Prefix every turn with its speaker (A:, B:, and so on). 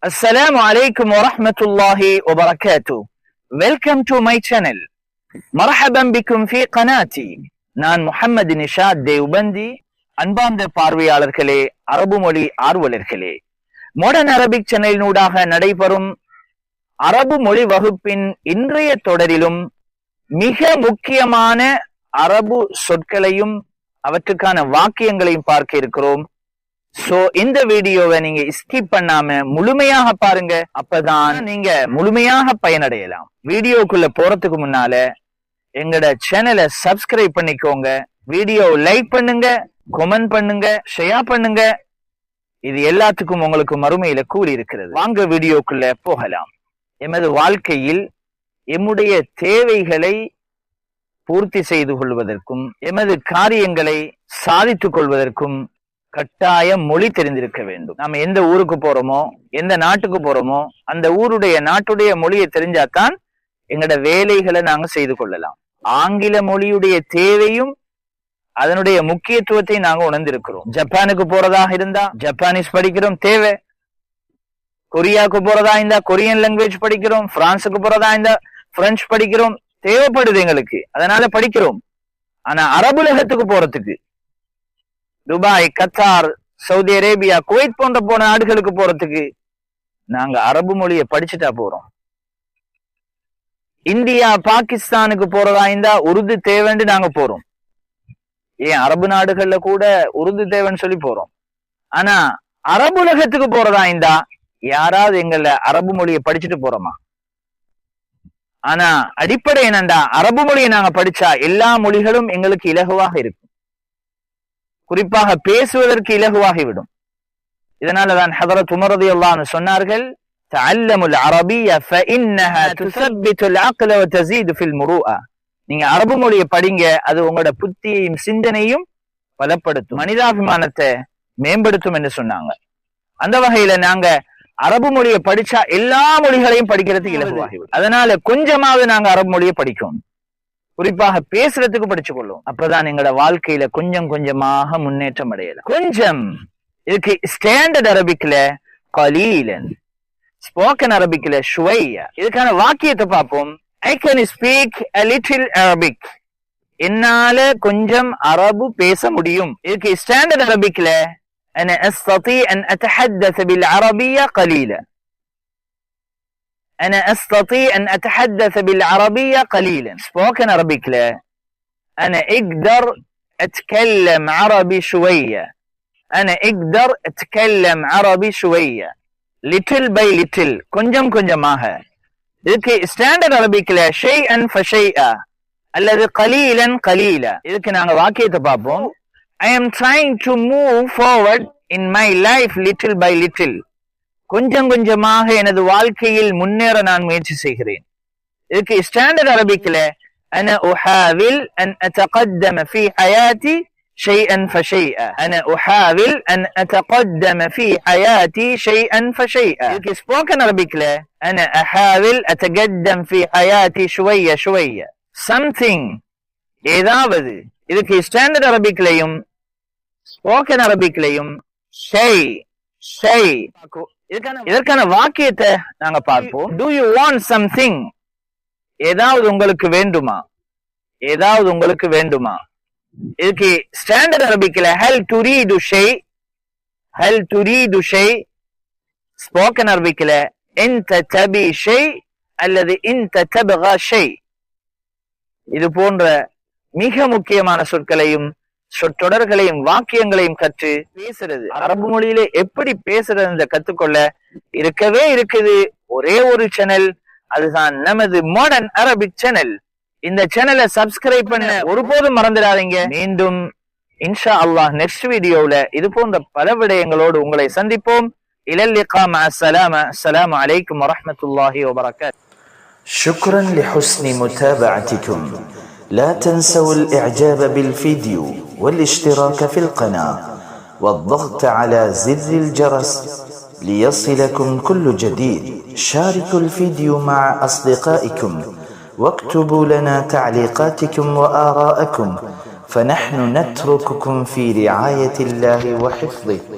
A: Assalamu alaikum wa rahmatullahi wa barakatuh. Welcome to my channel. Marhaban bikum fi qanati. நான் முஹம்மது நிஷாத் தேவ்பந்தி. அன்பார்ந்த பார்வையாளர்களே, அரபு மொழி ஆர்வலர்களே, modern Arabic சேனலினூடாக நடைபெறும் அரபு மொழி வகுப்பின் இன்றைய தொடரிலும் மிக முக்கியமான அரபு சொற்களையும் அவற்றுக்கான வாக்கியங்களையும் பார்க்க இருக்கிறோம். சோ இந்த வீடியோவை நீங்க ஸ்கிப் பண்ணாம முழுமையாக பாருங்க, அப்பதான் நீங்க முழுமையாக பயனடையலாம். வீடியோக்குள்ள போறதுக்கு முன்னால எங்கட சேனலை சப்ஸ்கிரைப் பண்ணிக்கோங்க, வீடியோ லைக் பண்ணுங்க, கமெண்ட் பண்ணுங்க, ஷேர் பண்ணுங்க. இது எல்லாத்துக்கும் உங்களுக்கு மறுமையில கூலி இருக்கிறது. வாங்க வீடியோக்குள்ள போகலாம். எமது வாழ்க்கையில் எம்முடைய தேவைகளை பூர்த்தி செய்து கொள்வதற்கும் எமது காரியங்களை சாதித்துக் கொள்வதற்கும் கட்டாயம் மொழி தெரிந்திருக்க வேண்டும். நாம எந்த ஊருக்கு போறோமோ, எந்த நாட்டுக்கு போறோமோ, அந்த ஊருடைய நாட்டுடைய மொழியை தெரிஞ்சாதான் எங்கட வேலைகளை நாங்க செய்து கொள்ளலாம். ஆங்கில மொழியுடைய தேவையும் அதனுடைய முக்கியத்துவத்தை நாங்க உணர்ந்திருக்கிறோம். ஜப்பானுக்கு போறதாக இருந்தா ஜப்பானீஸ் படிக்கிறோம், தேவை. கொரியாவுக்கு போறதா இருந்தா கொரியன் லாங்குவேஜ் படிக்கிறோம், பிரான்ஸுக்கு போறதா இருந்தா பிரெஞ்சு படிக்கிறோம், தேவைப்படுது எங்களுக்கு, அதனால படிக்கிறோம். ஆனா அரபுலகத்துக்கு போறதுக்கு Dubai, Qatar, Saudi Arabia, Kuwait போன்ற போன நாடுகளுக்கு போறதுக்கு நாங்க அரபு மொழியை படிச்சுட்டா போறோம். இந்தியா, பாகிஸ்தானுக்கு போறதா இருந்தா உருது தேவைன்னு நாங்க போறோம். ஏன் அரபு நாடுகள்ல கூட உருது தேவைன்னு சொல்லி போறோம். ஆனா அரபு உலகத்துக்கு போறதா இருந்தா யாராவது எங்கள அரபு மொழியை படிச்சுட்டு போறோமா? ஆனா அடிப்படை என்னண்டா, அரபு மொழியை நாங்க படிச்சா எல்லா மொழிகளும் எங்களுக்கு இலகுவாக இருக்கும், குறிப்பாக பேசுவதற்கு இலகுவாகிவிடும். இதனாலதான் ஹதரத் உமர் ரலியல்லாஹு அன்ஹு சொன்னார்கள், தஅல்லமுல் அரபிய்ய ஃபஇன்னஹா துஸப்பித்துல் அக்ல வ தஸீது ஃபில் முரூஆ. நீங்க அரபு மொழியை படிங்க, அது உங்களோட புத்தியையும் சிந்தனையும் பலப்படுத்தும், மனிதாபிமானத்தை மேம்படுத்தும் என்று சொன்னாங்க. அந்த வகையில நாங்க அரபு மொழியை படிச்சா எல்லா மொழிகளையும் படிக்கிறதுக்கு இலகுவாகிவிடும். அதனால கொஞ்சமாவது நாங்க அரபு மொழியை படிக்கணும், குறிப்பாக பேசுறதுக்கு படிச்சு கொள்ளும். அப்பதான் எங்களோட வாழ்க்கையில கொஞ்சம் கொஞ்சமாக முன்னேற்றம் அடையலாம். கொஞ்சம் இதுக்கு ஸ்டாண்டர்ட் அரபிக்ல கலீலன், ஸ்போக்கன் அரபிக்ல ஷுவையா. இதுக்கான வாக்கியத்தை பார்ப்போம். I can speak a little Arabic. என்னால கொஞ்சம் அரபு பேச முடியும். இதுக்கு standard அரபிக்ல أنا أستطيع أن أتحدث بالعربية قليلا. أنا أستطيع أن أتحدث بالعربية قليلا. spoken Arabic لا أنا أقدر أتكلم عربي شوية. أنا أقدر أتكلم عربي شوية. little by little, கொஞ்சம் கொஞ்சமாக. இதுக்கு standard Arabic لا شيئا فشيئا அல்லது قليلا قليلا. இதுக்கு நாங்க வாக்கியத்தை பார்ப்போம். I am trying to move forward in my life little by little. கொஞ்சம் கொஞ்சமாக எனது வாழ்க்கையில் முன்னேற நான் முயற்சி செய்கிறேன். இதுக்கு ஸ்டாண்டர்ட் அரபிக்ல أنا أحاول أن أتقدم في حياتي شيئا فشيئا. أنا أحاول أن أتقدم في حياتي شيئا فشيئا. இதுக்கு ஸ்போக்கன் அரபிக்ல أنا أحاول أتقدم في حياتي شوية شوية. something, ஏதாவது. இதுக்கு ஸ்டாண்டர்ட் அரபிக்லையும் ஸ்போக்கன் அரபிக்லையும் ஷெய் ஷெய். இதற்கான வாக்கியத்தை நாங்க பார்ப்போம். Do you want something? ஏதாவது உங்களுக்கு வேண்டுமா? ஏதாவது உங்களுக்கு வேண்டுமா? இதுக்கு ஸ்டாண்டர்ட் அரபிக்ல ஹல் துரீது ஷெய், ஹல் துரீது ஷெய். ஸ்போக்கன் அரபிக்ல இன்த தபி ஷெய் அல்லது இன்த தபகா ஷெய். இது போன்ற மிக முக்கியமான சொற்களையும் சொற்றொடர்களையும் வாக்கியங்களையும் கற்று பேசுறது. அரபு மொழியிலே எப்படி பேசுறது கத்துக்கொள்ள இருக்கவே இருக்குது ஒரே ஒரு சேனல், அதுதான் நமது மாடர்ன் அரபிக் சேனல். இந்த சேனலை சப்ஸ்கிரைப் பண்ண ஒருபோதும் மறந்துடாதீங்க. மீண்டும் இன்ஷா அல்லாஹ் நெக்ஸ்ட் வீடியோல இது போன்ற பல விடயங்களோடு உங்களை சந்திப்போம். இலல் லிகா மஅ ஸலாமா. அஸ்ஸலாமு அலைக்கும் வரஹ்மத்துல்லாஹி வபரகாத்துஹு.
B: شكرا لحسن متابعتكم. لا تنسوا الإعجاب بالفيديو والاشتراك في القناة والضغط على زر الجرس ليصلكم كل جديد. شاركوا الفيديو مع أصدقائكم واكتبوا لنا تعليقاتكم وآراءكم، فنحن نترككم في رعاية الله وحفظه.